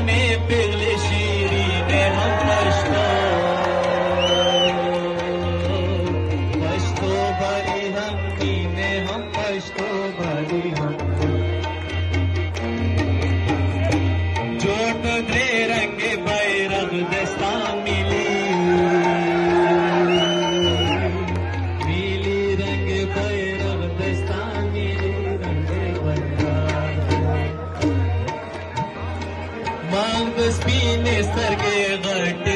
ने पिघले शीरी ने हम पश्तो भरी हम कीने हम पश्तो भरी हम जोट दे रंग बैरग दस्ता मिली रंग बैरग दस्ता मिली रंग बैरग मांग स्पीने सरगे घट